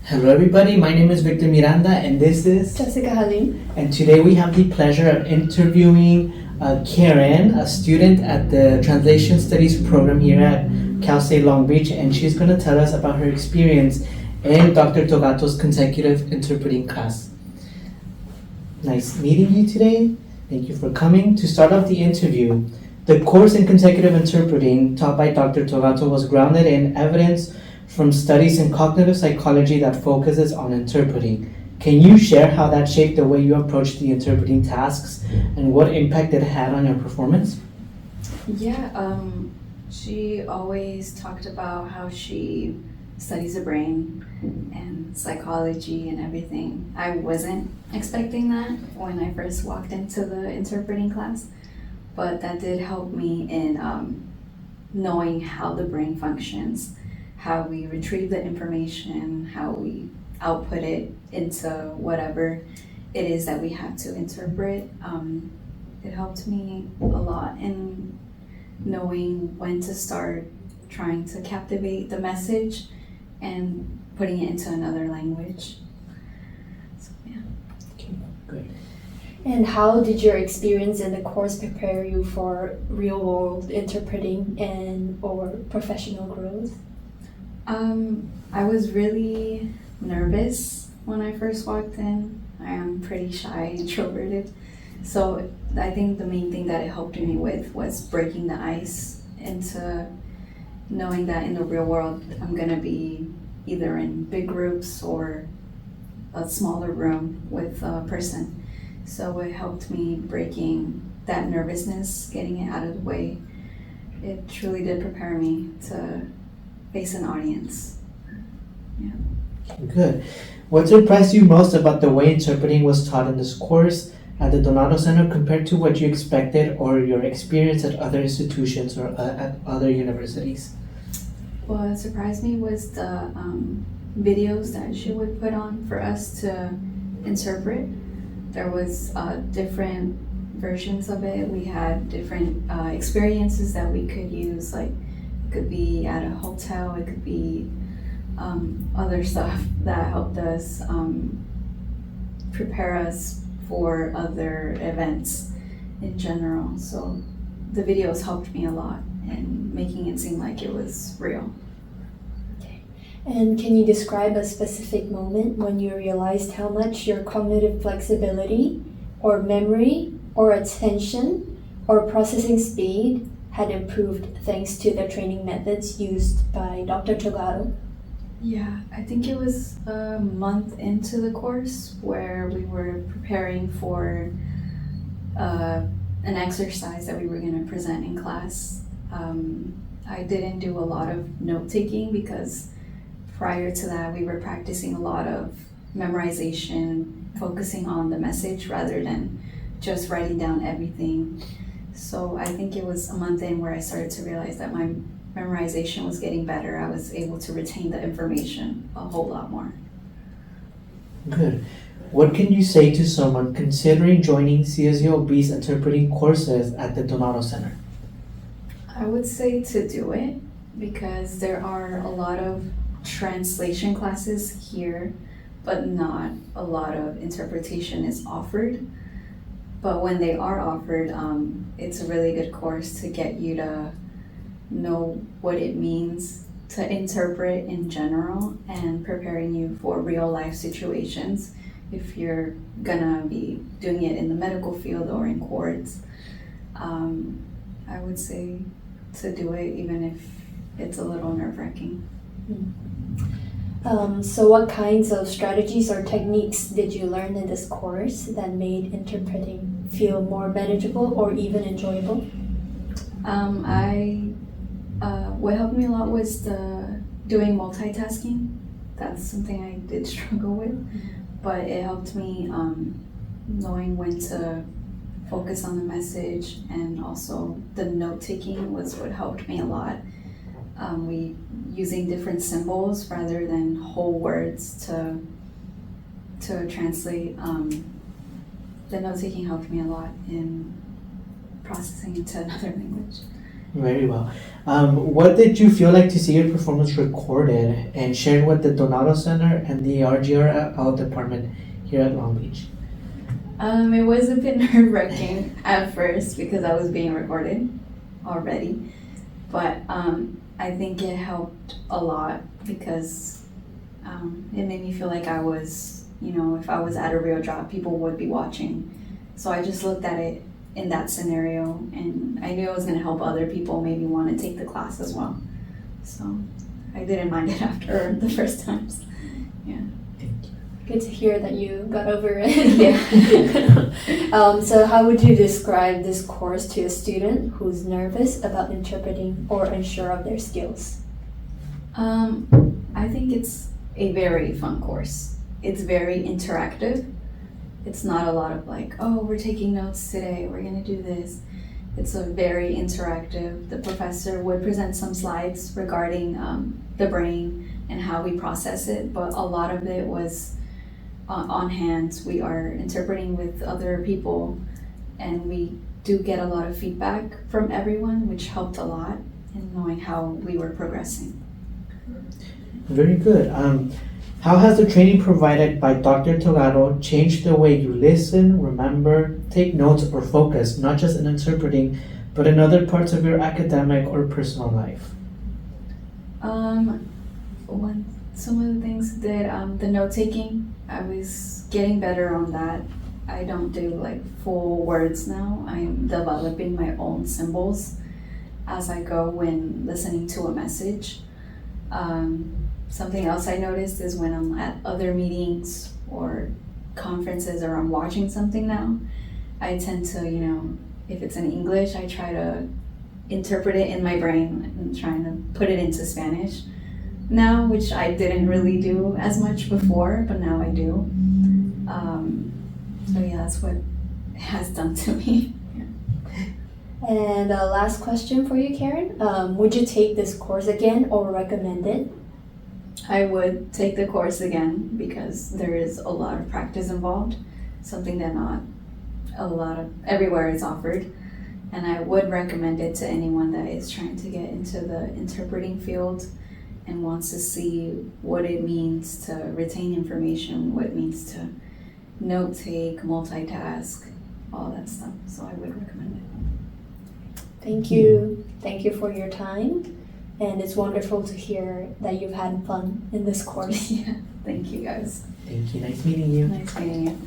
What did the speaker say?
Hello everybody, my name is Victor Miranda and this is Jassica Halim. And today we have the pleasure of interviewing Karen, a student at the Translation Studies program here at Cal State Long Beach, and she's going to tell us about her experience in Dr. Togato's consecutive interpreting class. Nice meeting you today. Thank you for coming. To start off the interview, the course in consecutive interpreting taught by Dr. Togato was grounded in evidence from studies in cognitive psychology that focuses on interpreting. Can you share how that shaped the way you approached the interpreting tasks and what impact it had on your performance? Yeah, she always talked about how she studies the brain and psychology and everything. I wasn't expecting that when I first walked into the interpreting class, but that did help me in knowing how the brain functions, how we retrieve the information, how we output it into whatever it is that we have to interpret. It helped me a lot in knowing when to start trying to captivate the message and putting it into another language. So, yeah. Okay, great. And how did your experience in the course prepare you for real-world interpreting and or professional growth? I was really nervous when I first walked in. I am pretty shy, introverted. So I think the main thing that it helped me with was breaking the ice into knowing that in the real world I'm gonna be either in big groups or a smaller room with a person. So it helped me breaking that nervousness, getting it out of the way. It truly did prepare me to face an audience. Yeah. Good. What surprised you most about the way interpreting was taught in this course at the Donato Center compared to what you expected or your experience at other institutions or at other universities? What surprised me was the videos that she would put on for us to interpret. There was different versions of it. We had different experiences that we could use, like it could be at a hotel, it could be other stuff that helped us prepare us for other events in general. So the videos helped me a lot in making it seem like it was real. Okay. And can you describe a specific moment when you realized how much your cognitive flexibility or memory or attention or processing speed had improved thanks to the training methods used by Dr. Togato? Yeah, I think it was a month into the course where we were preparing for an exercise that we were going to present in class. I didn't do a lot of note-taking because prior to that we were practicing a lot of memorization, focusing on the message rather than just writing down everything. So I think it was a month in where I started to realize that my memorization was getting better. I was able to retain the information a whole lot more. Good. What can you say to someone considering joining CSULB's interpreting courses at the Donato Center? I would say to do it because there are a lot of translation classes here, but not a lot of interpretation is offered. But when they are offered, it's a really good course to get you to know what it means to interpret in general and preparing you for real life situations if you're gonna be doing it in the medical field or in courts. I would say to do it even if it's a little nerve-wracking. So what kinds of strategies or techniques did you learn in this course that made interpreting feel more manageable or even enjoyable? What helped me a lot was doing multitasking. That's something I did struggle with, but it helped me knowing when to focus on the message, and also the note-taking was what helped me a lot. We using different symbols rather than whole words to translate. The note-taking helped me a lot in processing into another language. Very well. What did you feel like to see your performance recorded and shared with the Donato Center and the RGRL department here at Long Beach? It was a bit nerve-wracking at first because I was being recorded already, but I think it helped a lot because it made me feel like I was, if I was at a real job, people would be watching. So I just looked at it in that scenario, and I knew it was going to help other people maybe want to take the class as well. So I didn't mind it after the first times. Yeah. Good to hear that you got over it. Yeah. So how would you describe this course to a student who's nervous about interpreting or unsure of their skills? I think it's a very fun course. It's very interactive. It's not a lot of like, oh, we're taking notes today, we're gonna do this. It's a very interactive. The professor would present some slides regarding the brain and how we process it, but a lot of it was on hand. We are interpreting with other people, and we do get a lot of feedback from everyone, which helped a lot in knowing how we were progressing. Very good. How has the training provided by Dr. Togato changed the way you listen, remember, take notes, or focus, not just in interpreting, but in other parts of your academic or personal life? Some of the things that the note taking, I was getting better on that. I don't do like full words now. I'm developing my own symbols as I go when listening to a message. Something else I noticed is when I'm at other meetings or conferences or I'm watching something now, I tend to, if it's in English, I try to interpret it in my brain and trying to put it into Spanish now, which I didn't really do as much before, but now I do. So yeah, that's what it has done to me. And last question for you, Karen. Would you take this course again or recommend it? I would take the course again because there is a lot of practice involved, something that not a lot of everywhere is offered. And I would recommend it to anyone that is trying to get into the interpreting field and wants to see what it means to retain information, what it means to note take, multitask, all that stuff. So I would recommend it. Thank you. Thank you for your time. And it's wonderful to hear that you've had fun in this course. Yeah, thank you guys. Thank you. Nice meeting you. Nice meeting you.